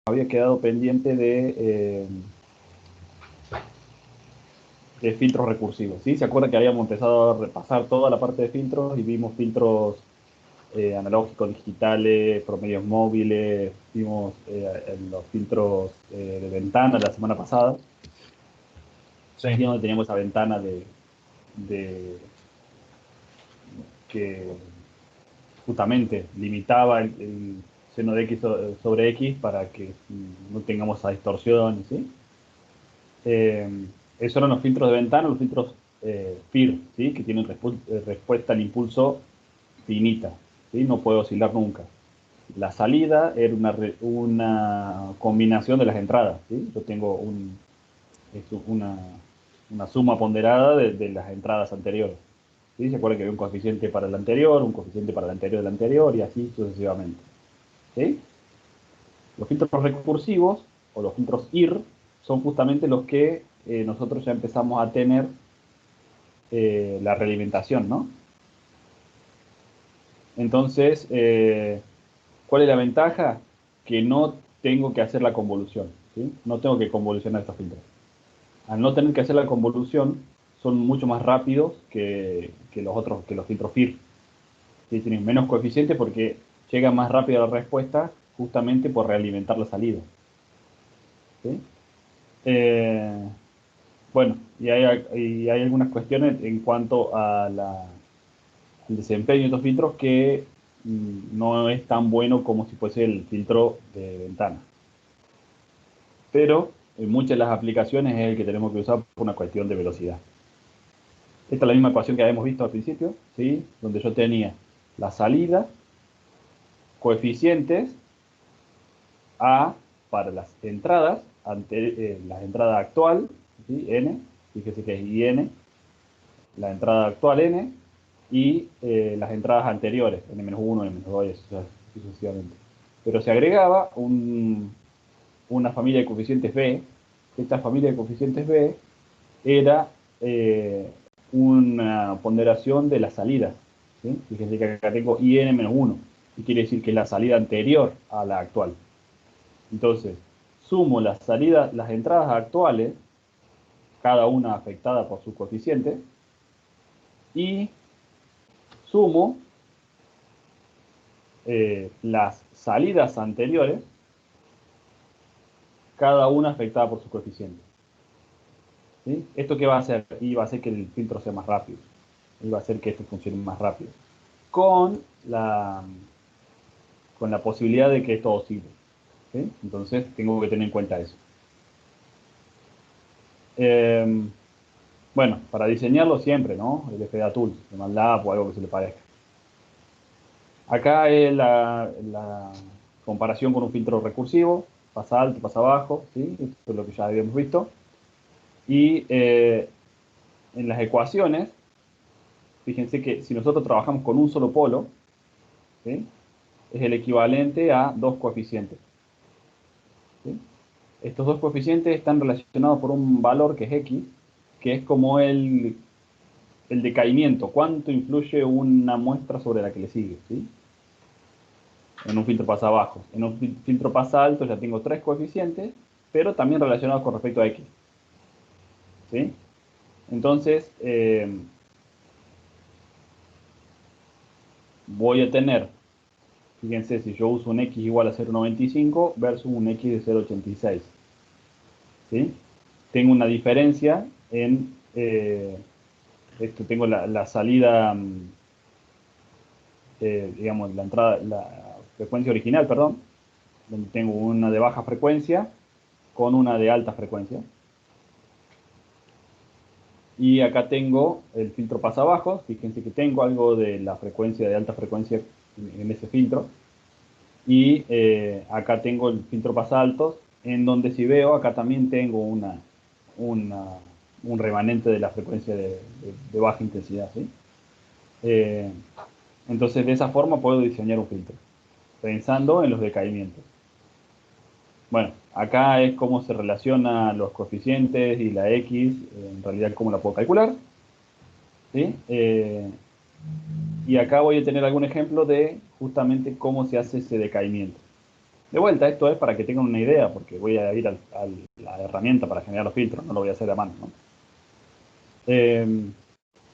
había quedado pendiente de filtros recursivos, ¿sí? ¿Se acuerda que habíamos empezado a repasar toda la parte de filtros y vimos filtros analógicos, digitales, promedios móviles, vimos los filtros de ventana la semana pasada, Sí, y donde teníamos esa ventana de que justamente limitaba el seno de x sobre x para que no tengamos esa distorsión, ¿sí? Eh, Esos eran los filtros de ventana, los filtros FIR, ¿sí? Que tienen respuesta al impulso finita, ¿sí? No puede oscilar nunca. La salida era una combinación de las entradas, ¿sí? Yo tengo es una suma ponderada de las entradas anteriores, ¿sí? Se acuerdan que había un coeficiente para el anterior, un coeficiente para el anterior del anterior y así sucesivamente, ¿sí? Los filtros recursivos o los filtros IR son justamente los que nosotros ya empezamos a tener la realimentación, ¿no? Entonces, ¿cuál es la ventaja? Que no tengo que hacer la convolución, ¿sí? No tengo que convolucionar estos filtros. Al no tener que hacer la convolución, son mucho más rápidos que los otros, que los filtros FIR. ¿Sí? Tienen menos coeficiente porque llega más rápido a la respuesta justamente por realimentar la salida, ¿sí? Eh, bueno, y hay algunas cuestiones en cuanto a al desempeño de estos filtros que no es tan bueno como si fuese el filtro de ventana. Pero en muchas de las aplicaciones es el que tenemos que usar por una cuestión de velocidad. Esta es la misma ecuación que habíamos visto al principio, ¿sí? Donde yo tenía la salida, coeficientes A para las entradas, la entrada actual, ¿sí? N, fíjese que es IN, la entrada actual N, y las entradas anteriores, N-1, N-2, y así sucesivamente. Pero se agregaba una familia de coeficientes B. Esta familia de coeficientes B era una ponderación de la salida, ¿sí? Fíjense que acá tengo IN-1, y quiere decir que es la salida anterior a la actual. Entonces, sumo las salidas, las entradas actuales, cada una afectada por su coeficiente, y sumo las salidas anteriores, cada una afectada por su coeficiente, ¿sí? ¿Esto qué va a hacer? Y va a hacer que el filtro sea más rápido, y va a hacer que esto funcione más rápido, con la, con la posibilidad de que esto oscile, ¿sí? Entonces tengo que tener en cuenta eso. Eh, bueno, para diseñarlo siempre, ¿no? El FDA Tools, de MATLAB o algo que se le parezca. Acá es la comparación con un filtro recursivo, pasa alto, pasa abajo, ¿sí? Esto es lo que ya habíamos visto. Y en las ecuaciones, fíjense que si nosotros trabajamos con un solo polo, ¿sí? Es el equivalente a dos coeficientes, ¿sí? Estos dos coeficientes están relacionados por un valor que es X, que es como el decaimiento, cuánto influye una muestra sobre la que le sigue, ¿sí? En un filtro pasa abajo. En un filtro pasa alto ya tengo tres coeficientes, pero también relacionados con respecto a X, ¿sí? Entonces, voy a tener, fíjense, si yo uso un X igual a 0,95 versus un X de 0,86, ¿sí? Tengo una diferencia en, esto tengo la salida, digamos, la entrada, la frecuencia original, perdón, donde tengo una de baja frecuencia con una de alta frecuencia. Y acá tengo el filtro pasa abajo, fíjense que tengo algo de la frecuencia de alta frecuencia en ese filtro. Y acá tengo el filtro pasa altos, en donde si veo, acá también tengo una- un remanente de la frecuencia de baja intensidad, ¿sí? Eh, entonces de esa forma puedo diseñar un filtro, pensando en los decaimientos. Bueno, acá es cómo se relacionan los coeficientes y la X, en realidad cómo la puedo calcular, ¿sí? Y acá voy a tener algún ejemplo de justamente cómo se hace ese decaimiento. De vuelta, esto es para que tengan una idea, porque voy a ir a la herramienta para generar los filtros, no lo voy a hacer a mano, ¿no?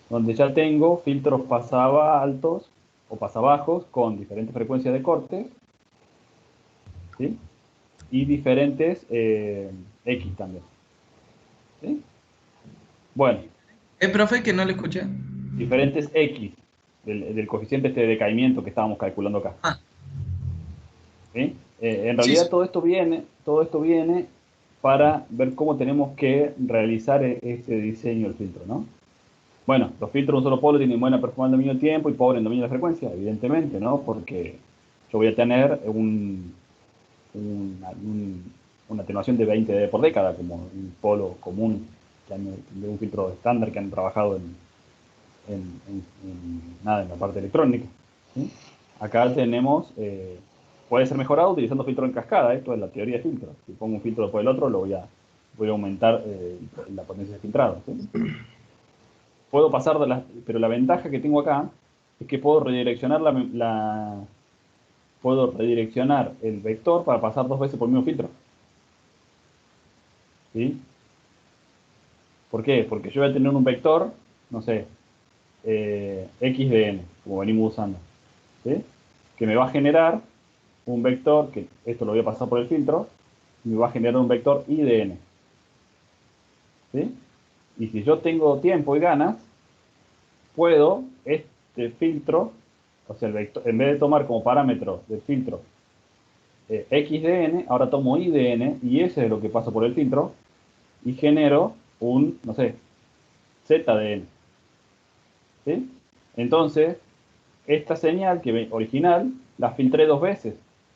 Donde ya tengo filtros pasaba altos o pasabajos con diferentes frecuencias de corte, ¿sí? Y diferentes X también, ¿sí? Bueno, Profe, que no le escuché. diferentes X del coeficiente este de decaimiento que estábamos calculando acá, Ah, ¿sí? En sí, realidad sí. todo esto viene para ver cómo tenemos que realizar ese diseño del filtro, ¿no? Bueno, los filtros de un solo polo tienen buena performance en dominio del tiempo y pobre en dominio de la frecuencia, evidentemente, ¿no? Porque yo voy a tener una atenuación de 20 dB por década, como un polo común de un filtro estándar que han trabajado en la parte electrónica, ¿sí? Acá tenemos, puede ser mejorado utilizando filtro en cascada. Esto es la teoría de filtros. Si pongo un filtro después del otro, voy a aumentar la potencia de filtrado, ¿sí? Puedo pasar pero la ventaja que tengo acá es que puedo redireccionar el vector para pasar 2 veces por el mismo filtro, ¿sí? ¿Por qué? Porque yo voy a tener un vector, no sé, x de n, como venimos usando, ¿sí? Que me va a generar un vector, que esto lo voy a pasar por el filtro, y me va a generar un vector i de n, ¿sí? Y si yo tengo tiempo y ganas, puedo este filtro, o sea, el vector, en vez de tomar como parámetro del filtro x de n, ahora tomo i de n, y ese es lo que paso por el filtro, y genero un, no sé, z de n, ¿sí? Entonces, esta señal original la filtré 2 veces.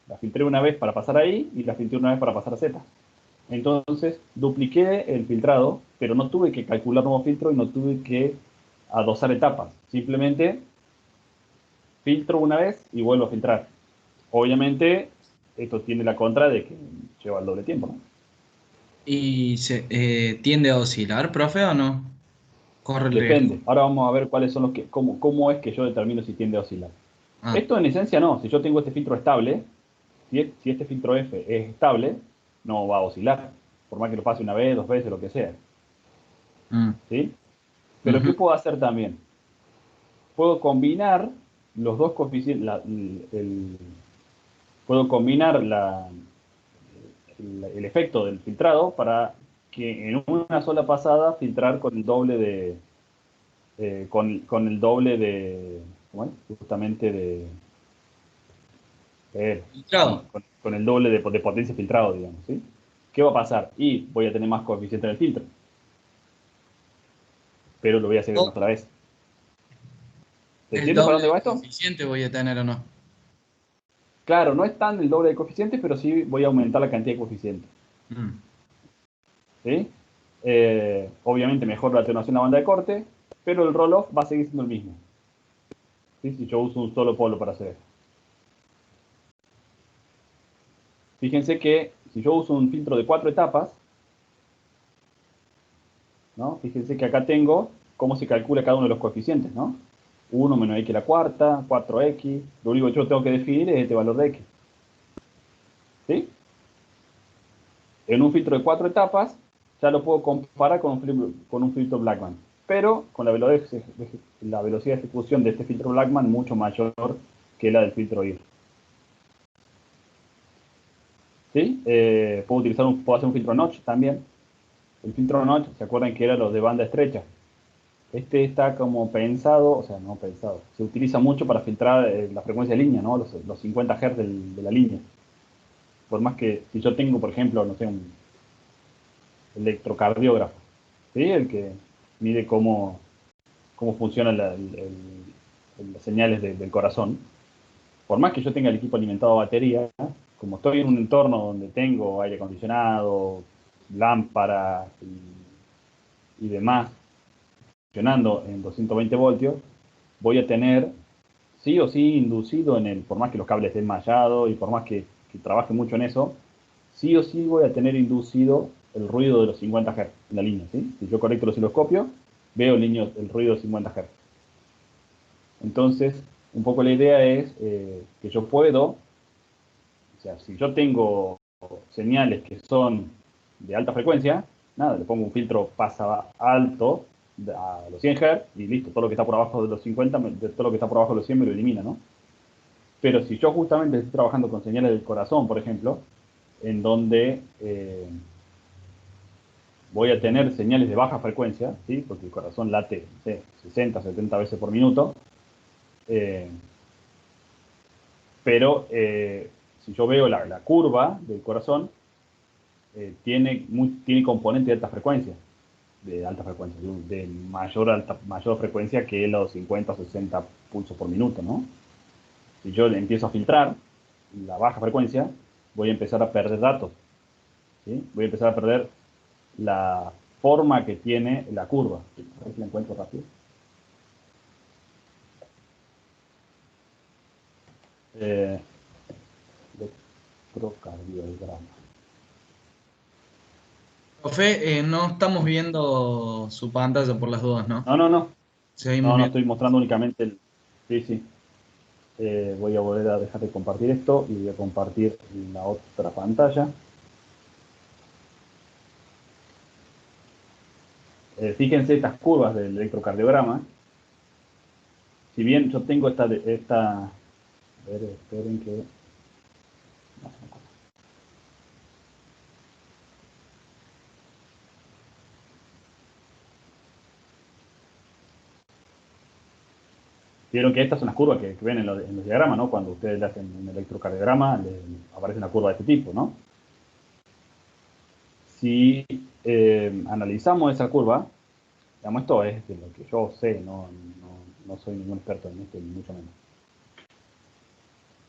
La filtré una vez para pasar ahí y la filtré una vez para pasar a Z. Entonces, dupliqué el filtrado, pero no tuve que calcular nuevo filtro y no tuve que adosar etapas. Simplemente filtro una vez y vuelvo a filtrar. Obviamente, esto tiene la contra de que lleva el doble tiempo, ¿no? ¿Y tiende a oscilar, profe, o no? Corre el riesgo. Depende. Ahora vamos a ver cuáles son cómo es que yo determino si tiende a oscilar. Ah, Esto en esencia no. Si yo tengo este filtro estable, si este filtro F es estable, no va a oscilar, por más que lo pase una vez, 2 veces, lo que sea, mm, ¿sí? Pero ¿qué ujú. puedo hacer también? Puedo combinar los dos coeficientes, puedo combinar el efecto del filtrado para que en una sola pasada filtrar con el doble con el doble de, ¿cómo es? Justamente Filtrado. con el doble de potencia filtrado, digamos, ¿sí? ¿Qué va a pasar? Y voy a tener más coeficiente en el filtro, pero lo voy a hacer una O sola vez. ¿Se el entiende para doble dónde va de esto? coeficiente voy a tener o no. Claro, no es tan el doble de coeficientes, pero sí voy a aumentar la cantidad de coeficientes, Mm. ¿sí? Obviamente mejor la atenuación de la banda de corte, pero el roll-off va a seguir siendo el mismo, ¿sí? Si yo uso un solo polo para hacer esto. Fíjense que si yo uso un filtro de 4 etapas, ¿no? Fíjense que acá tengo cómo se calcula cada uno de los coeficientes, ¿no? 1 menos x a la cuarta, 4x, lo único que yo tengo que definir es este valor de x, ¿sí? En un filtro de 4 etapas, ya lo puedo comparar con un filtro Blackman, pero con la velocidad de ejecución de este filtro Blackman mucho mayor que la del filtro IR. ¿Sí? Puedo hacer un filtro notch también. El filtro notch, ¿se acuerdan que era los de banda estrecha? Este está como pensado, o sea, no pensado, se utiliza mucho para filtrar la frecuencia de línea, ¿no? Los 50 Hz de la línea. Por más que si yo tengo, por ejemplo, no sé, un electrocardiógrafo, ¿sí? El que mide cómo funcionan las señales del corazón. Por más que yo tenga el equipo alimentado a batería, como estoy en un entorno donde tengo aire acondicionado, lámparas y demás funcionando en 220 voltios, voy a tener sí o sí inducido por más que los cables estén mallados y por más que trabaje mucho en eso, sí o sí voy a tener inducido el ruido de los 50 Hz en la línea, ¿sí? Si yo conecto el osciloscopio, veo el ruido de 50 Hz. Entonces, un poco la idea es que yo puedo O sea, si yo tengo señales que son de alta frecuencia, nada, le pongo un filtro pasa alto a los 100 Hz y listo, todo lo que está por abajo de los 50, todo lo que está por abajo de los 100 me lo elimina, ¿no? Pero si yo justamente estoy trabajando con señales del corazón, por ejemplo, en donde voy a tener señales de baja frecuencia, ¿sí? Porque el corazón late, no sé, 60, 70 veces por minuto, pero si yo veo la curva del corazón, tiene componente de alta frecuencia, de mayor frecuencia que los 50 o 60 pulsos por minuto, ¿no? Si yo empiezo a filtrar la baja frecuencia, voy a empezar a perder datos, ¿sí? Voy a empezar a perder la forma que tiene la curva. A ver si la encuentro rápido. Electrocardiograma. Profe, no estamos viendo su pantalla por las dudas, ¿no? No, Seguimos no viendo. estoy mostrando únicamente el... Sí, sí. Voy a volver a dejar de compartir esto y voy a compartir la otra pantalla. Fíjense estas curvas del electrocardiograma. Si bien yo tengo esta a ver, esperen que... Vieron que estas son las curvas que ven en los diagramas, ¿no? Cuando ustedes le hacen un electrocardiograma, le aparece una curva de este tipo, ¿no? Si analizamos esa curva, digamos, esto es de lo que yo sé, no soy ningún experto en esto, ni mucho menos.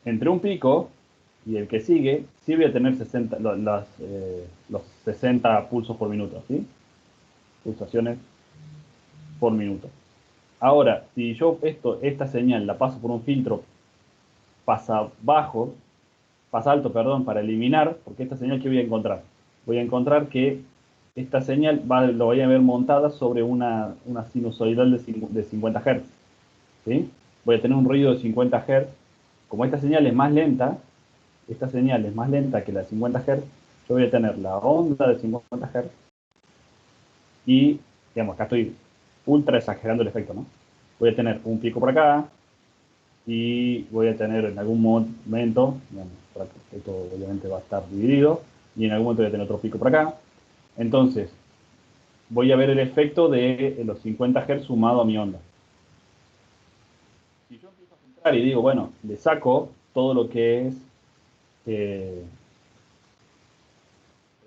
Entre un pico y el que sigue, sí voy a tener 60, los 60 pulsos por minuto, ¿sí? Pulsaciones por minuto. Ahora, si yo esta señal la paso por un filtro pasa alto, perdón, para eliminar, porque esta señal, ¿qué voy a encontrar? Voy a encontrar que esta señal lo voy a ver montada sobre una sinusoidal de 50 Hz, ¿sí? Voy a tener un ruido de 50 Hz. Como esta señal es más lenta, que la de 50 Hz, yo voy a tener la onda de 50 Hz y, digamos, acá estoy ultra exagerando el efecto, ¿no? Voy a tener un pico por acá y voy a tener en algún momento, digamos, esto obviamente va a estar dividido, y en algún momento voy a tener otro pico por acá. Entonces, voy a ver el efecto de los 50 Hz sumado a mi onda. Si yo empiezo a filtrar y digo, bueno, le saco todo lo que es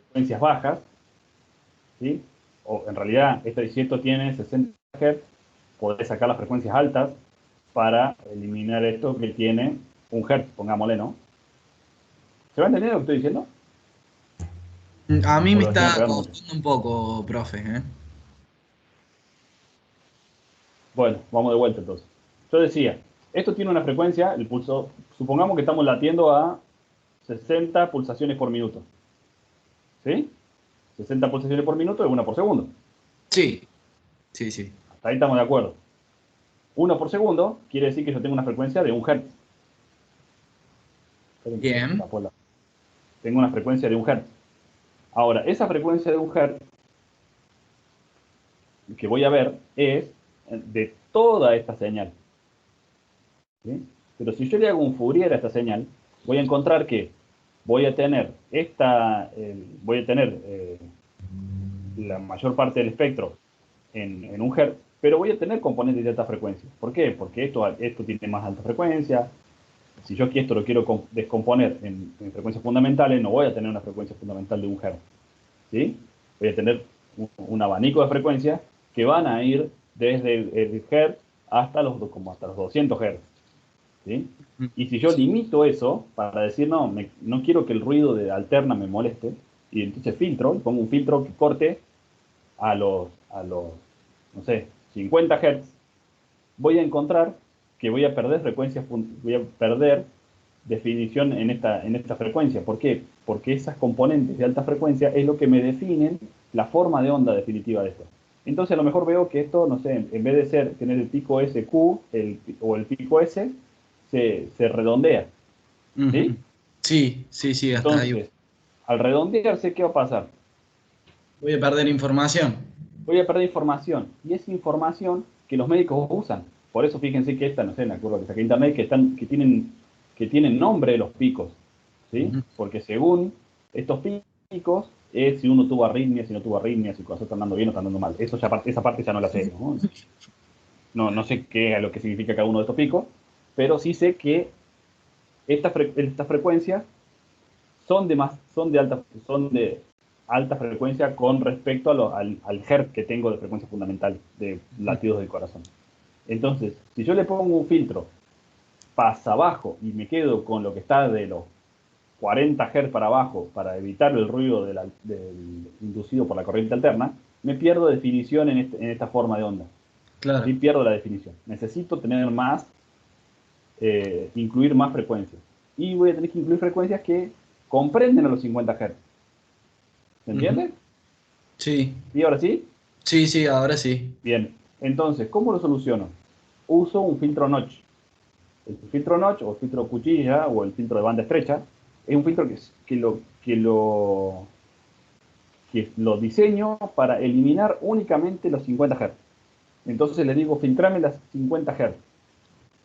frecuencias bajas, ¿sí? O en realidad, si esto tiene 60 Hz, podés sacar las frecuencias altas para eliminar esto que tiene 1 Hz, pongámosle, ¿no? ¿Se va a entender lo que estoy diciendo? A mí ¿O me lo estoy está enredando mucho? costando un poco, profe, ¿eh? Bueno, vamos de vuelta entonces. Yo decía, esto tiene una frecuencia, el pulso, supongamos que estamos latiendo a 60 pulsaciones por minuto. ¿Sí? 60 pulsaciones por minuto es una por segundo. Sí, sí, sí. Hasta ahí estamos de acuerdo. 1 por segundo quiere decir que yo tengo una frecuencia de 1 Hz. Esperen que Bien. tengo una frecuencia de 1 Hz. Ahora, esa frecuencia de 1 Hz que voy a ver es de toda esta señal. ¿Sí? Pero si yo le hago un Fourier a esta señal, voy a encontrar que voy a tener la mayor parte del espectro en 1 Hz, pero voy a tener componentes de alta frecuencia. ¿Por qué? Porque esto tiene más alta frecuencia. Si yo aquí esto lo quiero descomponer en frecuencias fundamentales, no voy a tener una frecuencia fundamental de 1 Hz. ¿Sí? Voy a tener un abanico de frecuencias que van a ir desde el Hz hasta los 200 Hz. ¿Sí? Y si yo Sí. limito eso para decir, no quiero que el ruido de alterna me moleste, y entonces pongo un filtro que corte no sé, 50 Hz, voy a encontrar que voy a perder voy a perder definición en esta frecuencia. ¿Por qué? Porque esas componentes de alta frecuencia es lo que me definen la forma de onda definitiva de esto. Entonces a lo mejor veo que esto, no sé, en vez de tener el pico SQ o el pico S, se redondea. Ujú. ¿Sí? Sí, sí, sí, hasta ahí. Entonces, al redondearse, ¿qué va a pasar? Voy a perder información. Voy a perder información. Y es información que los médicos usan. Por eso fíjense que esta, no sé, me acuerdo que saqué en internet, que tienen nombre los picos. ¿Sí? Ujú. Porque según estos picos, es si uno tuvo arritmias, si no tuvo arritmias, si cosas están andando bien o están andando mal. Eso ya, esa parte ya no la sé, ¿no? No, no sé qué es lo que significa cada uno de estos picos, pero sí sé que estas frecuencias son de alta frecuencia con respecto al hertz que tengo de frecuencia fundamental de latidos del corazón. Entonces, si yo le pongo un filtro pasa abajo y me quedo con lo que está de los 40 Hz para abajo para evitar el ruido del inducido por la corriente alterna, me pierdo definición en esta forma de onda. Sí, Claro. pierdo la definición. Necesito tener más, incluir más frecuencias. Y voy a tener que incluir frecuencias que comprenden a los 50 Hz. ¿Se Ujú. entiende? Sí, ¿Y ahora sí? sí, sí, ahora sí. Bien. Entonces, ¿cómo lo soluciono? Uso un filtro notch. El filtro notch o filtro cuchilla o el filtro de banda estrecha es un filtro que lo diseño para eliminar únicamente los 50 Hz. Entonces le digo, filtrame las 50 Hz.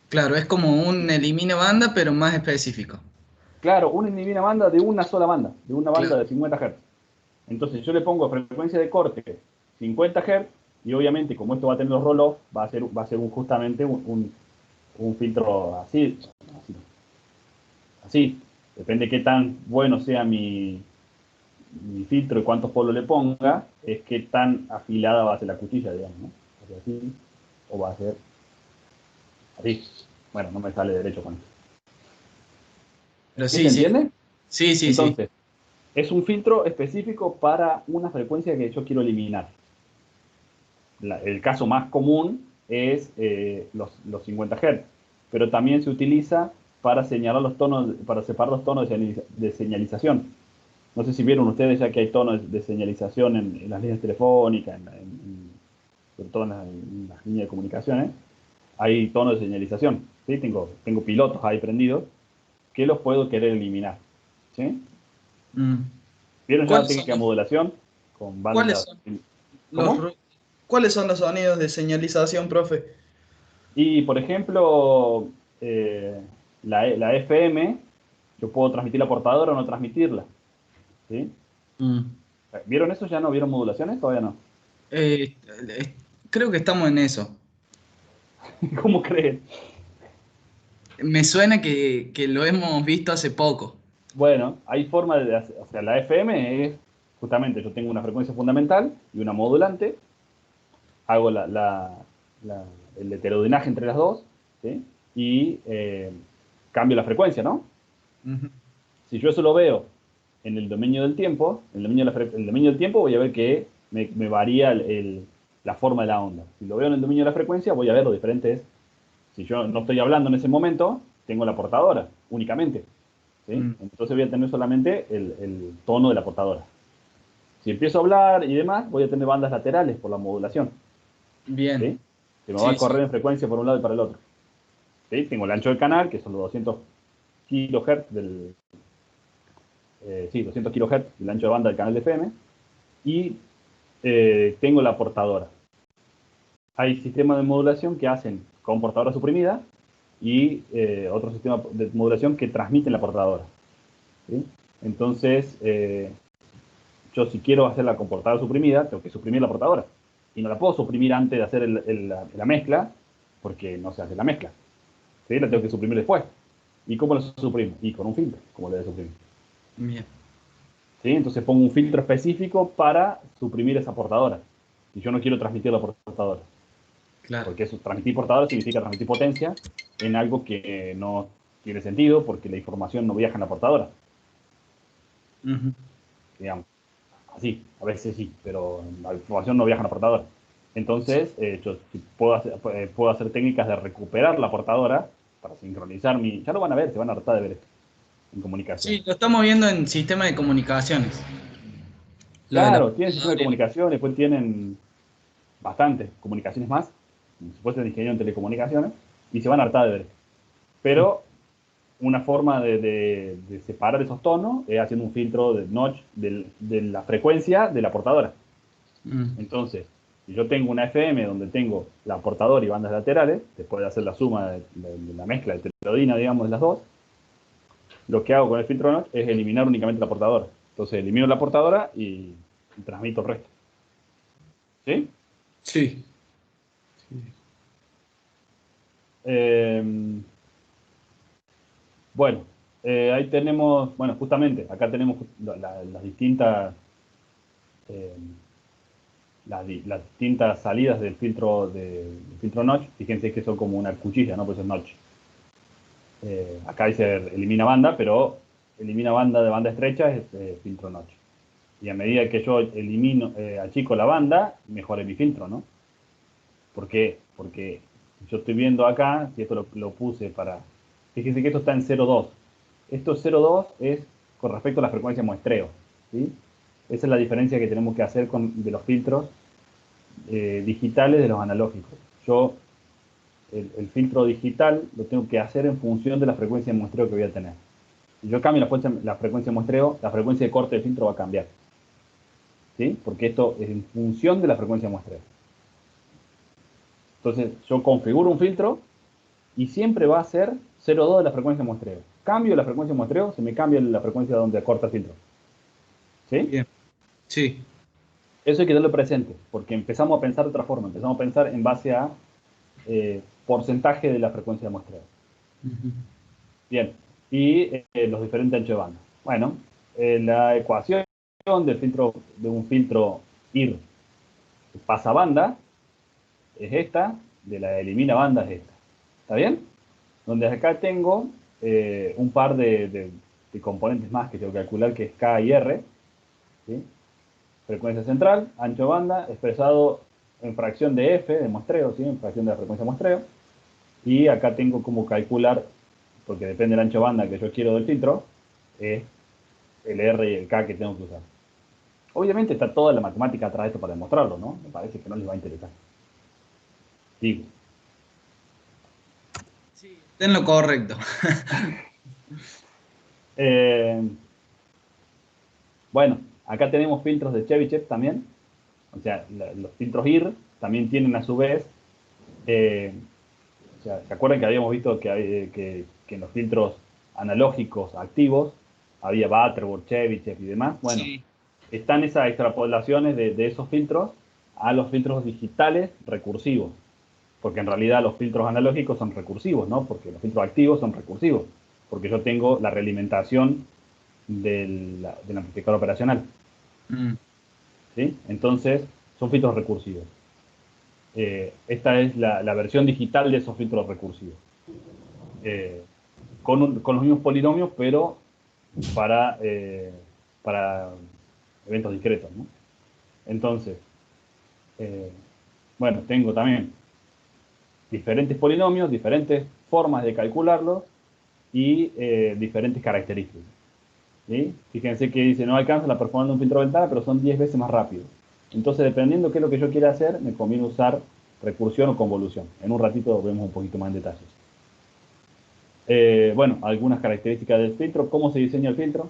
Claro, es como un elimina banda, pero más específico. Claro, una divina banda de una sola banda, de una banda Claro. de 50 Hz. Entonces yo le pongo frecuencia de corte 50 Hz y obviamente como esto va a tener los roll-off, va a ser justamente un filtro así. Depende de qué tan bueno sea mi filtro y cuántos polos le ponga, es qué tan afilada va a ser la cuchilla, digamos, ¿no? Va a ser así o va a ser así. Bueno, no me sale derecho con esto. Pero ¿Sí sí, se sí, entiende? sí, sí, sí. Entonces, es un filtro específico para una frecuencia que yo quiero eliminar. El caso más común es los 50 Hz, pero también se utiliza para señalar los tonos, para separar los tonos de señalización. No sé si vieron ustedes ya que hay tonos de señalización en las líneas telefónicas, sobre todo en las líneas de comunicaciones, hay tonos de señalización. ¿Sí? Tengo pilotos ahí prendidos que los puedo querer eliminar. ¿Sí? Mm. ¿Vieron ya la ¿Cuáles son técnica de modulación con cuáles bandas? son los, ¿Cómo? cuáles son los sonidos de señalización, profe? Y, por ejemplo, la FM, yo puedo transmitir la portadora o no transmitirla. ¿Sí? Mm. ¿Vieron eso? ¿Ya no vieron modulaciones? Todavía no. Eh, creo que estamos en eso. ¿Cómo creen? Me suena que lo hemos visto hace poco. Bueno, hay forma de hacer, o sea, la FM es, justamente, yo tengo una frecuencia fundamental y una modulante, hago la- el heterodenaje entre las dos, ¿sí? Y cambio la frecuencia, ¿no? Ujú. Si yo eso lo veo en el dominio del tiempo, en el dominio del tiempo voy a ver que me varía la forma de la onda. Si lo veo en el dominio de la frecuencia, voy a ver los diferentes. Si yo no estoy hablando en ese momento, tengo la portadora únicamente. ¿Sí? Mm. Entonces voy a tener solamente el tono de la portadora. Si empiezo a hablar y demás, voy a tener bandas laterales por la modulación. ¿Sí? Bien. Que me va a Sí, correr sí. en frecuencia por un lado y para el otro. ¿Sí? Tengo el ancho del canal, que son los 200 kilohertz sí, 200 kilohertz, el ancho de banda del canal de FM, y tengo la portadora. Hay sistemas de modulación que hacen con portadora suprimida y otro sistema de modulación que transmiten la portadora. ¿Sí? Entonces, yo si quiero hacer la con portadora suprimida, tengo que suprimir la portadora. Y no la puedo suprimir antes de hacer la mezcla, porque no se hace la mezcla. ¿Sí? La tengo que suprimir después. ¿Y cómo la suprimo? Y con un filtro, como le de suprimir. Bien. ¿Sí? Entonces pongo un filtro específico para suprimir esa portadora. Y yo no quiero transmitir la portadora. Claro. Porque eso, transmitir portadora significa transmitir potencia en algo que no tiene sentido porque la información no viaja en la portadora. Ujú. Digamos, así, a veces sí, pero la información no viaja en la portadora. Entonces, yo puedo hacer técnicas de recuperar la portadora para sincronizar mi. Ya lo van a ver, se van a hartar de ver esto en comunicación. Sí, lo estamos viendo en sistema de comunicaciones. Lo de la Claro, tienen sistema de portadora. comunicación, después tienen bastantes comunicaciones más, como si fuesen ingeniero en telecomunicaciones, y se van a hartar de ver. Pero una forma de separar esos tonos es haciendo un filtro de notch de la frecuencia de la portadora. Entonces, si yo tengo una FM donde tengo la portadora y bandas laterales, después de hacer la suma de la mezcla de heterodina, digamos, de las dos, lo que hago con el filtro notch es eliminar únicamente la portadora. Entonces, elimino la portadora y transmito el resto. ¿Sí? Sí. Bueno, ahí tenemos, bueno, justamente, acá tenemos las distintas eh, las distintas salidas del filtro notch. Fíjense que son como una cuchilla, ¿no? Pues es notch. Acá dice elimina banda, pero elimina banda de banda estrecha es filtro notch. Y a medida que yo elimino, achico la banda, mejore mi filtro, ¿no? ¿Por qué? Porque yo estoy viendo acá, si esto lo puse para... Fíjense que esto está en 0,2. Esto 0,2 es con respecto a la frecuencia muestreo, ¿sí? Esa es la diferencia que tenemos que hacer de los filtros digitales de los analógicos. Yo, el filtro digital lo tengo que hacer en función de la frecuencia de muestreo que voy a tener. Si yo cambio la frecuencia de muestreo, la frecuencia de corte del filtro va a cambiar, ¿sí? Porque esto es en función de la frecuencia de muestreo. Entonces, yo configuro un filtro y siempre va a ser 0,2 de la frecuencia de muestreo. Cambio la frecuencia de muestreo, se me cambia la frecuencia donde corta el filtro. ¿Sí? Bien. Sí. Eso hay que tenerlo presente, porque empezamos a pensar de otra forma. Empezamos a pensar en base a porcentaje de la frecuencia de muestreo. Bien. Y los diferentes anchos de banda. Bueno, la ecuación de un filtro IR pasabanda es esta, de la elimina banda es esta. ¿Está bien? Donde acá tengo un par de componentes más que tengo que calcular, que es K y R. ¿Sí? Frecuencia central, ancho de banda, expresado en fracción de F, de muestreo, ¿sí? En fracción de la frecuencia de muestreo. Y acá tengo como calcular, porque depende del ancho de banda que yo quiero del filtro, el R y el K que tengo que usar. Obviamente está toda la matemática atrás de esto para demostrarlo, ¿no? Me parece que no les va a interesar. Digo. Sí, está en lo correcto. Bueno, acá tenemos filtros de Chebyshev también. O sea, los filtros IR también tienen a su vez, o sea, ¿se acuerdan que habíamos visto que en los filtros analógicos activos había Butterworth, Chebyshev y demás? Bueno, Sí. están esas extrapolaciones de esos filtros a los filtros digitales recursivos. Porque en realidad los filtros analógicos son recursivos, ¿no? Porque los filtros activos son recursivos. Porque yo tengo la realimentación del amplificador operacional. ¿Sí? Entonces, son filtros recursivos. Esta es la versión digital de esos filtros recursivos. Con los mismos polinomios, pero para eventos discretos, ¿no? Entonces, bueno, tengo también diferentes polinomios, diferentes formas de calcularlos y diferentes características. ¿Sí? Fíjense que dice, no alcanza la performance de un filtro de ventana, pero son 10 veces más rápido. Entonces, dependiendo de qué es lo que yo quiera hacer, me conviene usar recursión o convolución. En un ratito vemos un poquito más en detalles. Bueno, algunas características del filtro. ¿Cómo se diseña el filtro?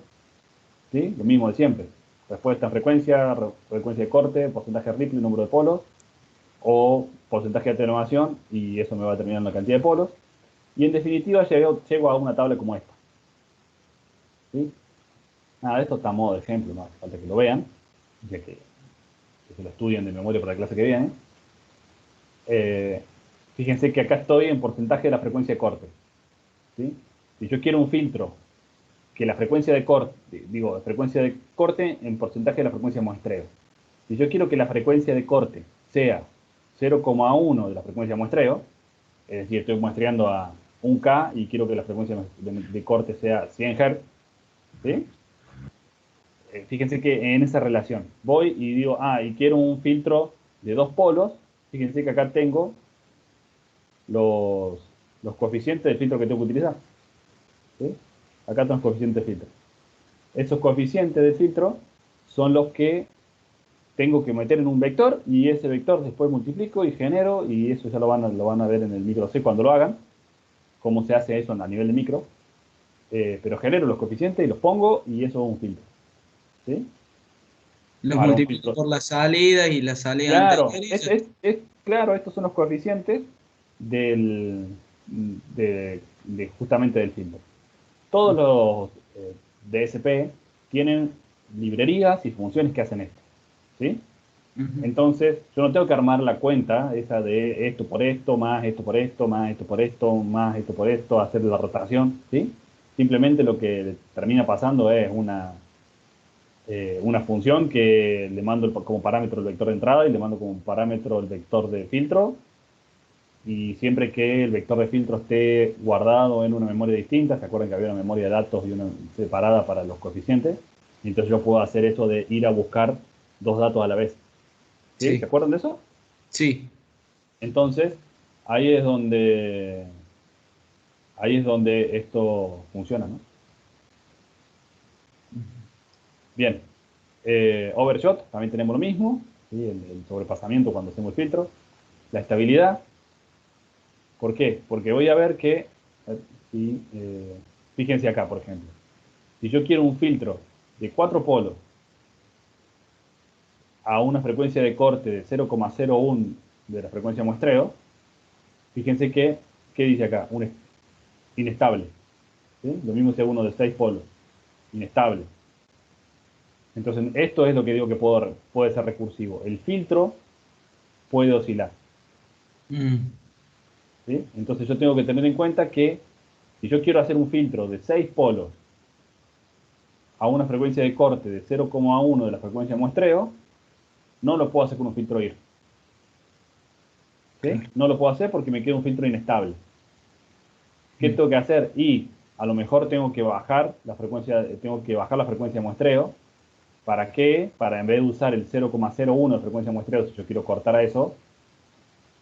¿Sí? Lo mismo de siempre. Respuesta en frecuencia, frecuencia de corte, porcentaje de Ripley, número de polos, o porcentaje de atenuación, y eso me va a determinar la cantidad de polos. Y en definitiva llego a una tabla como esta. ¿Sí? Nada, esto está a modo de ejemplo, no hace falta que lo vean, ya que se lo estudien de memoria para la clase que viene. Fíjense que acá estoy en porcentaje de la frecuencia de corte. ¿Sí? Si yo quiero un filtro que la frecuencia de corte, digo, frecuencia de corte en porcentaje de la frecuencia de muestreo. Si yo quiero que la frecuencia de corte sea 0,1 de la frecuencia de muestreo, es decir, estoy muestreando a 1K y quiero que la frecuencia de corte sea 100 Hz, ¿sí? Fíjense que en esa relación voy y digo, y quiero un filtro de dos polos. Fíjense que acá tengo los, los coeficientes del filtro que tengo que utilizar. ¿Sí? Acá están los coeficientes de filtro. Esos coeficientes de filtro son los que tengo que meter en un vector y ese vector después multiplico y genero, y eso ya lo van a ver en el micro C cuando lo hagan, cómo se hace eso a nivel de micro. pero genero los coeficientes y los pongo y eso es un filtro. ¿Sí? Los Para un multiplico filtro. por la salida y la salida Claro, anterior y ya. claro, estos son los coeficientes justamente del filtro. Todos los DSP tienen librerías y funciones que hacen esto. ¿Sí? Ujú. Entonces, yo no tengo que armar la cuenta esa de esto por esto, más esto por esto, más esto por esto, más esto por esto, hacer la rotación, ¿sí? Simplemente lo que termina pasando es una función que le mando como parámetro el vector de entrada y le mando como parámetro el vector de filtro. Y siempre que el vector de filtro esté guardado en una memoria distinta, se acuerdan que había una memoria de datos y una separada para los coeficientes, y entonces yo puedo hacer eso de ir a buscar dos datos a la vez. ¿Sí? ¿Se Sí, acuerdan de eso? sí. Entonces, ahí es donde, ahí es donde esto funciona, ¿no? Bien. Overshot, también tenemos lo mismo, ¿sí? El sobrepasamiento cuando hacemos el filtro. La estabilidad, ¿por qué? Porque voy a ver que, si, fíjense acá, por ejemplo, si yo quiero un filtro de 4 polos a una frecuencia de corte de 0,01 de la frecuencia de muestreo, fíjense que, ¿qué dice acá? Un inestable. ¿Sí? Lo mismo si hago uno de 6 polos, inestable. Entonces, esto es lo que digo que puede ser recursivo. El filtro puede oscilar. Mm, ¿Sí? Entonces, yo tengo que tener en cuenta que si yo quiero hacer un filtro de 6 polos a una frecuencia de corte de 0,1 de la frecuencia de muestreo, no lo puedo hacer con un filtro IR. ¿Sí? claro. No lo puedo hacer porque me queda un filtro inestable. ¿Qué Mm, tengo que hacer? Y a lo mejor tengo que bajar la frecuencia de muestreo. ¿Para qué? Para en vez de usar el 0,01 de frecuencia de muestreo, si yo quiero cortar a eso,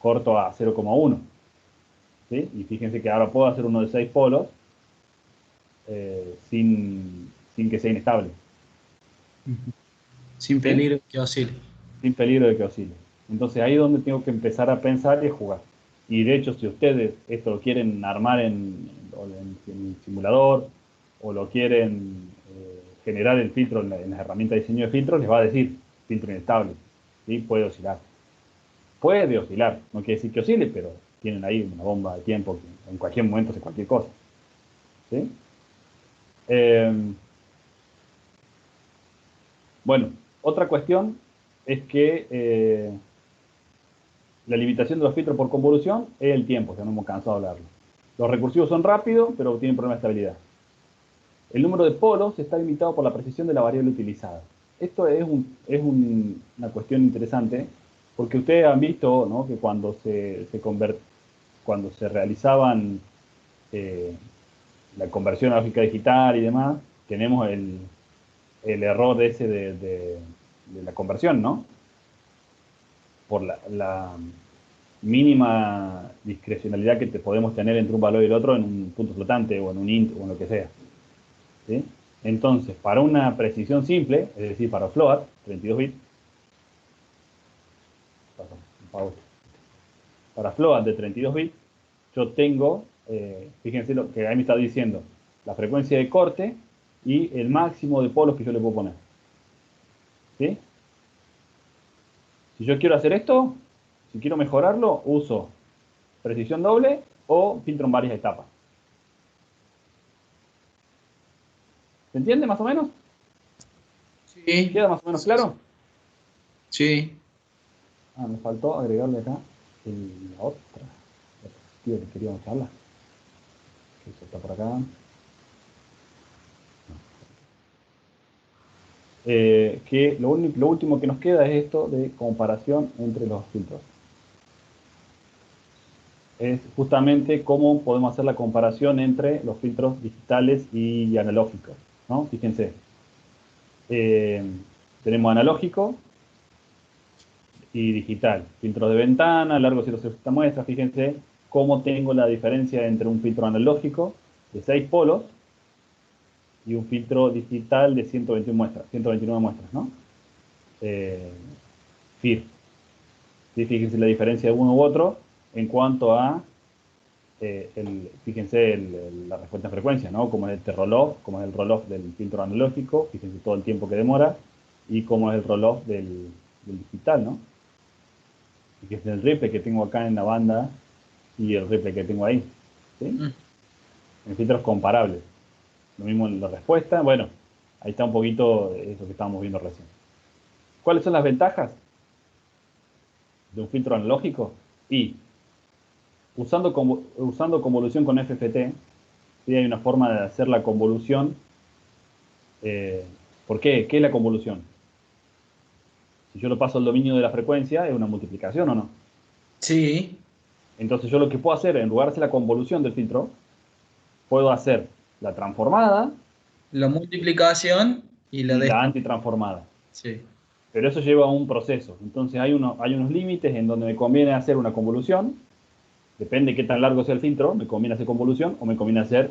corto a 0,1. ¿Sí? Y fíjense que ahora puedo hacer uno de 6 polos sin que sea inestable. ujú. Sin ¿Sí? peligro que oscile. Sin peligro de que oscile. Entonces ahí es donde tengo que empezar a pensar y a jugar. Y de hecho, si ustedes esto lo quieren armar en simulador o lo quieren generar el filtro en las herramientas de diseño de filtros, les va a decir filtro inestable. ¿Sí? Puede oscilar. Puede oscilar. No quiere decir que oscile, pero tienen ahí una bomba de tiempo que en cualquier momento hace cualquier cosa. ¿Sí? Eh, bueno, otra cuestión es que la limitación de los filtros por convolución es el tiempo, ya no hemos cansado de hablarlo. Los recursivos son rápidos, pero tienen problemas de estabilidad. El número de polos está limitado por la precisión de la variable utilizada. Esto una cuestión interesante, porque ustedes han visto, ¿no?, que cuando se realizaban eh, la conversión a lógica digital y demás, tenemos el error ese de la conversión, ¿no? Por la mínima discrecionalidad que podemos tener entre un valor y el otro en un punto flotante o en un int o en lo que sea. ¿Sí? Entonces, para una precisión simple, es decir, para float, 32 bits, para float de 32 bits, yo tengo, fíjense lo que ahí me está diciendo, la frecuencia de corte y el máximo de polos que yo le puedo poner. ¿Sí? Si yo quiero hacer esto, si quiero mejorarlo, uso precisión doble o filtro en varias etapas. ¿Se entiende más o menos? Sí, ¿Queda más o menos sí, sí. claro? Sí. Ah, me faltó agregarle acá la otra diapositiva que queríamos charlar. Que eso está por acá. Que lo último que nos queda es esto de comparación entre los filtros. Es justamente cómo podemos hacer la comparación entre los filtros digitales y analógicos, ¿no? Fíjense, eh, tenemos analógico y digital. Filtros de ventana, largo 0,60 muestras. Fíjense cómo tengo la diferencia entre un filtro analógico de 6 polos y un filtro digital de 121 muestras, 129 muestras, ¿no? FIR. ¿Sí? Fíjense la diferencia de uno u otro en cuanto a fíjense la respuesta en frecuencia, ¿no? Como es este roll-off, como es el roll-off del filtro analógico, fíjense todo el tiempo que demora, y como es el roll-off del digital, ¿no? Fíjense el ripple que tengo acá en la banda y el ripple que tengo ahí, ¿sí? Mm. En filtros comparables. Lo mismo en la respuesta, bueno, ahí está un poquito eso que estábamos viendo recién. ¿Cuáles son las ventajas de un filtro analógico? Y usando convolución con FFT, ¿sí? Hay una forma de hacer la convolución. ¿Por qué? ¿Qué es la convolución? Si yo lo paso al dominio de la frecuencia, es una multiplicación, ¿o no? Sí, Entonces yo lo que puedo hacer, en lugar de hacer la convolución del filtro, puedo hacer la transformada la multiplicación y la y la descomposición. antitransformada. Sí, Pero eso lleva a un proceso. Entonces hay unos límites en donde me conviene hacer una convolución. Depende de qué tan largo sea el filtro, me conviene hacer convolución o me conviene hacer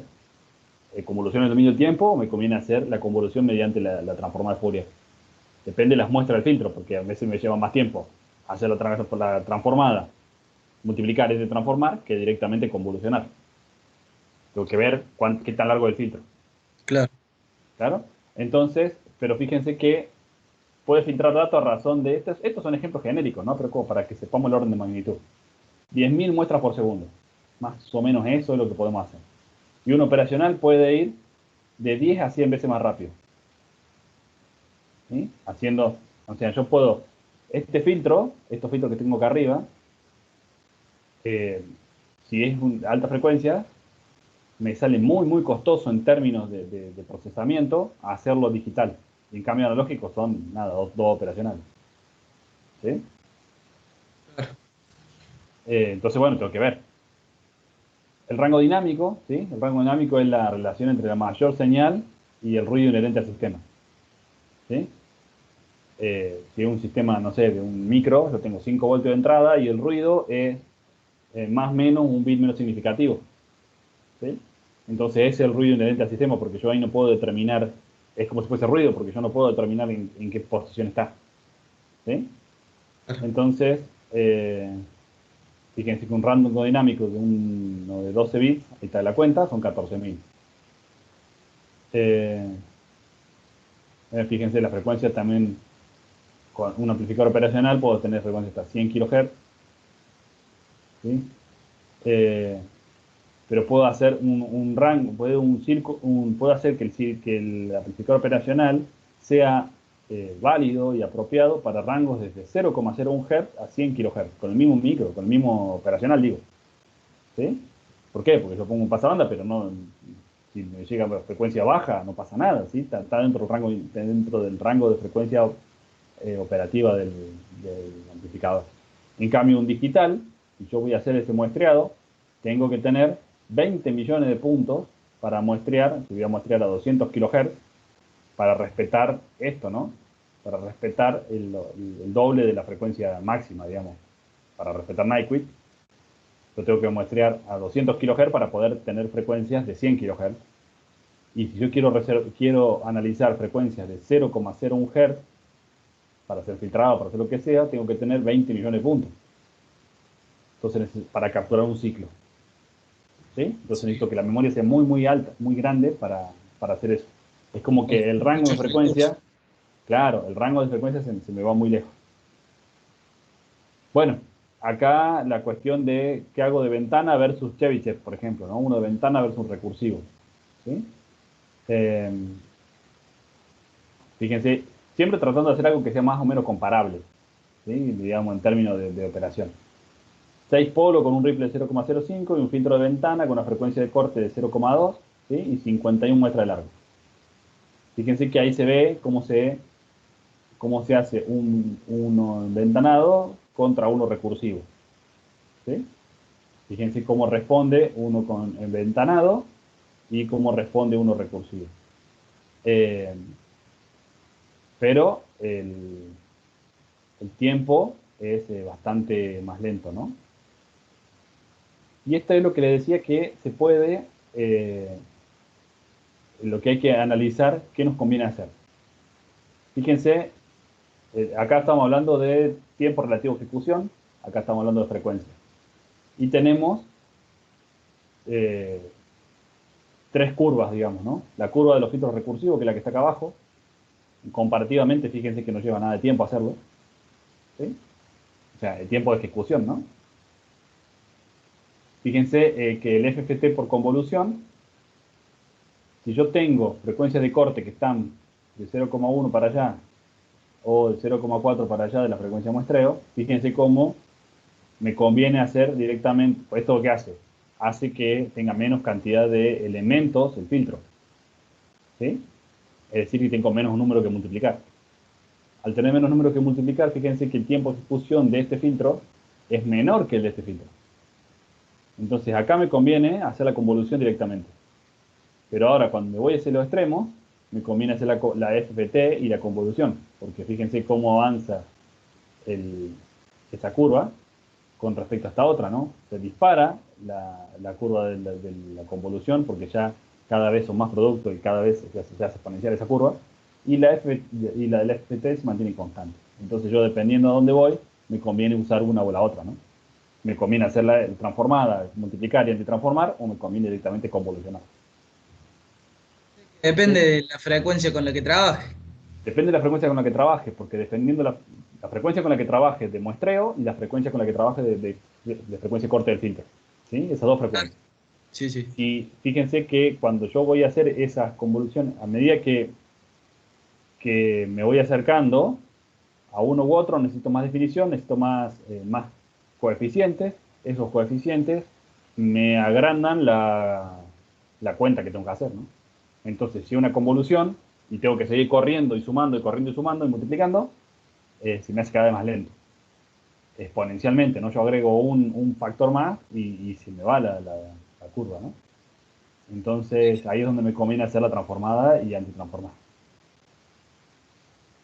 convolución en el dominio del tiempo o me conviene hacer la convolución mediante la transformada de Fourier. Depende de las muestras del filtro, porque a veces me lleva más tiempo hacer la transformada, multiplicar es de transformar, que directamente convolucionar. Tengo que ver qué tan largo es el filtro. claro. ¿Claro? Entonces, pero fíjense que puede filtrar datos a razón de estos son ejemplos genéricos, ¿no? Pero como para que sepamos el orden de magnitud. 10.000 muestras por segundo. Más o menos eso es lo que podemos hacer. Y un operacional puede ir de 10 a 100 veces más rápido. ¿Sí? Haciendo, o sea, yo puedo, estos filtros que tengo acá arriba, si es alta frecuencia, me sale muy, muy costoso en términos de procesamiento hacerlo digital. Y en cambio analógico son, nada, dos operacionales. ¿Sí? Claro. Entonces, bueno, tengo que ver. El rango dinámico, ¿sí? El rango dinámico es la relación entre la mayor señal y el ruido inherente al sistema. ¿Sí? Si es un sistema, no sé, de un micro, yo tengo 5 voltios de entrada y el ruido es más o menos un bit menos significativo. ¿Sí? Entonces es el ruido inherente al sistema porque yo ahí no puedo determinar, es como si fuese ruido porque yo no puedo determinar en qué posición está. ¿Sí? Claro. Entonces, fíjense que un rango dinámico de uno de 12 bits, ahí está la cuenta, son 14.000. Fíjense, la frecuencia también, con un amplificador operacional puedo tener frecuencia hasta 100 kHz, ¿sí? Eh, pero puedo hacer un rango, puedo hacer que el amplificador operacional sea válido y apropiado para rangos desde 0,01 Hz a 100 kHz, con el mismo micro, con el mismo operacional, digo. ¿Sí? ¿Por qué? Porque yo pongo un pasabanda, pero no, si me llega a frecuencia baja, no pasa nada, ¿sí? Está dentro del rango de frecuencia operativa del amplificador. En cambio, un digital, si yo voy a hacer ese muestreado, tengo que tener 20 millones de puntos para muestrear, si voy a muestrear a 200 kHz, para respetar esto, ¿no? Para respetar el doble de la frecuencia máxima, digamos, para respetar Nyquist. Yo tengo que muestrear a 200 kHz para poder tener frecuencias de 100 kHz. Y si yo quiero analizar frecuencias de 0,01 Hz para ser filtrado, para hacer lo que sea, tengo que tener 20 millones de puntos. Entonces, para capturar un ciclo. ¿Sí? Entonces Sí. necesito que la memoria sea muy, muy alta, muy grande para hacer eso. Es como que el rango de Muchos recursos. frecuencia, claro, el rango de frecuencia se me va muy lejos. Bueno, acá la cuestión de qué hago de ventana versus Chebyshev, por ejemplo, ¿no? Uno de ventana versus recursivo. ¿Sí? Eh, Fíjense, siempre tratando de hacer algo que sea más o menos comparable, ¿sí? Digamos, en términos de operación. 6 polos con un ripple de 0,05 y un filtro de ventana con una frecuencia de corte de 0,2, ¿sí? Y 51 muestras de largo. Fíjense que ahí se ve cómo se hace uno ventanado contra uno recursivo. ¿Sí? Fíjense cómo responde uno con el ventanado y cómo responde uno recursivo. Eh, pero el tiempo es bastante más lento, ¿no? Y esto es lo que le decía que se puede, lo que hay que analizar, qué nos conviene hacer. Fíjense, acá estamos hablando de tiempo relativo a ejecución, acá estamos hablando de frecuencia. Y tenemos tres curvas, digamos, ¿no? La curva de los filtros recursivos, que es la que está acá abajo. Comparativamente, fíjense que no lleva nada de tiempo hacerlo. ¿Sí? O sea, el tiempo de ejecución, ¿no? Fíjense que el FFT por convolución, si yo tengo frecuencias de corte que están de 0,1 para allá o de 0,4 para allá de la frecuencia de muestreo, fíjense cómo me conviene hacer directamente, ¿esto qué hace? Hace que tenga menos cantidad de elementos el filtro. ¿Sí? Es decir, que tengo menos número que multiplicar. Al tener menos número que multiplicar, fíjense que el tiempo de ejecución de este filtro es menor que el de este filtro. Entonces acá me conviene hacer la convolución directamente. Pero ahora cuando me voy hacia los extremos, me conviene hacer la FFT y la convolución. Porque fíjense cómo avanza esa curva con respecto a esta otra, ¿no? Se dispara la curva de la convolución porque ya cada vez son más productos y cada vez se hace exponencial esa curva. Y la del FFT se mantiene constante. Entonces yo, dependiendo a dónde voy, me conviene usar una o la otra, ¿no? Me conviene hacerla transformada, multiplicar y antitransformar, o me conviene directamente convolucionar. Depende ¿Sí? de la frecuencia con la que trabaje. Depende de la frecuencia con la que trabajes, porque dependiendo la frecuencia con la que trabajes de muestreo y la frecuencia con la que trabajes de frecuencia corte del filtro. ¿Sí? Esas dos Ah, frecuencias. sí, sí. Y fíjense que cuando yo voy a hacer esas convoluciones, a medida que me voy acercando a uno u otro, necesito más definición, necesito más coeficientes. Esos coeficientes me agrandan la cuenta que tengo que hacer, ¿no? Entonces, si una convolución y tengo que seguir corriendo y sumando y corriendo y sumando y multiplicando, se me hace cada vez más lento. Exponencialmente, ¿no? Yo agrego un factor más y se me va la curva, ¿no? Entonces, ahí es donde me conviene hacer la transformada y antitransformada.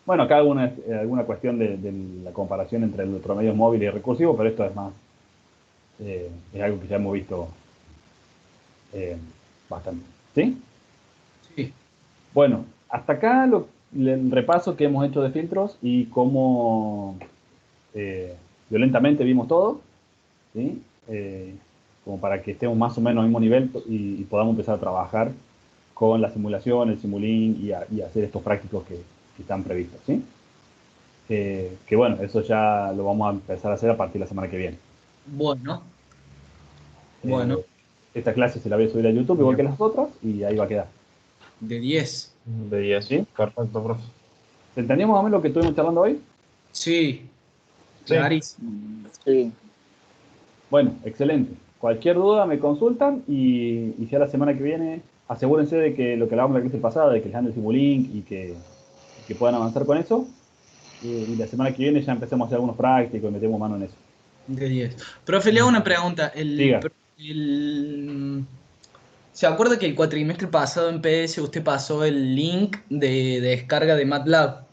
Bueno, acá alguna cuestión de la comparación entre el promedio móvil y el recursivo, pero esto es más, es algo que ya hemos visto bastante. ¿Sí? Sí. Bueno, hasta acá el repaso que hemos hecho de filtros y cómo violentamente vimos todo, ¿sí? Como para que estemos más o menos al mismo nivel y podamos empezar a trabajar con la simulación, el Simulink y hacer estos prácticos que están previstos, ¿sí? Que bueno, eso ya lo vamos a empezar a hacer a partir de la semana que viene. Bueno, bueno, Eh, Esta clase se la voy a subir a YouTube igual que Bien. las otras y ahí va a quedar. de 10. De 10. ¿Sí? Perfecto, profe. ¿Se entendió más o menos lo que estuvimos charlando hoy? Sí, Sí. clarísimo. Sí, Bueno, excelente. Cualquier duda me consultan y ya la semana que viene asegúrense de que lo que hablábamos la clase pasada, de que les dan el Simulink y que puedan avanzar con eso. Y la semana que viene ya empecemos a hacer algunos prácticos y metemos mano en eso. De 10. Profe, le hago una pregunta. Diga. ¿Se acuerda que el cuatrimestre pasado en PS usted pasó el link de descarga de MATLAB?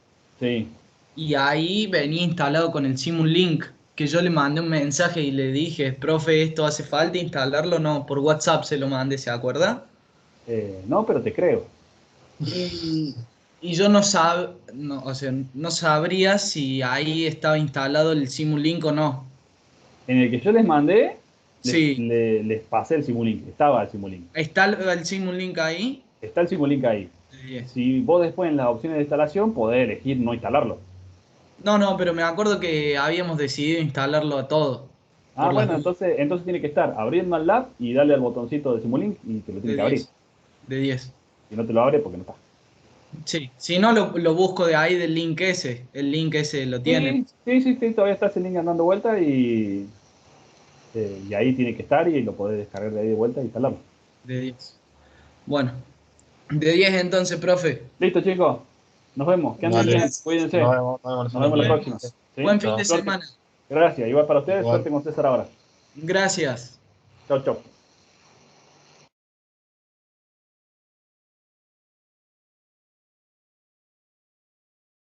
Sí. Y ahí venía instalado con el Simulink, que yo le mandé un mensaje y le dije, profe, ¿esto hace falta instalarlo? No, por WhatsApp se lo mandé, ¿se acuerda? No, pero te creo. Y, y yo no, o sea, no sabría si ahí estaba instalado el Simulink o no. En el que yo les mandé, Sí, les pasé el Simulink. Estaba el Simulink. ¿está el Simulink ahí? Está el Simulink ahí. Sí. Si vos después en las opciones de instalación podés elegir no instalarlo. No, no, pero me acuerdo que habíamos decidido instalarlo a todo, Ah, por las bueno, dudas. entonces tiene que estar abriendo el lab y darle al botoncito de Simulink y te lo tiene De que abrir. 10, de 10. Si no te lo abre, porque no está. Sí, si no lo busco de ahí del link ese, el link ese lo tiene. Sí, sí, sí, sí, todavía está ese link andando vuelta y ahí tiene que estar y lo podés descargar de ahí de vuelta e instalarlo. De 10. Bueno, de 10 entonces, profe. Listo, chicos. Nos vemos. Que anden Dale. bien. Cuídense. Nos vemos la Nos semana vemos que la Buen, viene. próxima. ¿Sí? buen fin de Chao. Suerte. semana. Gracias. Igual para ustedes. Igual. Suerte con César ahora. Gracias. Chau, chau.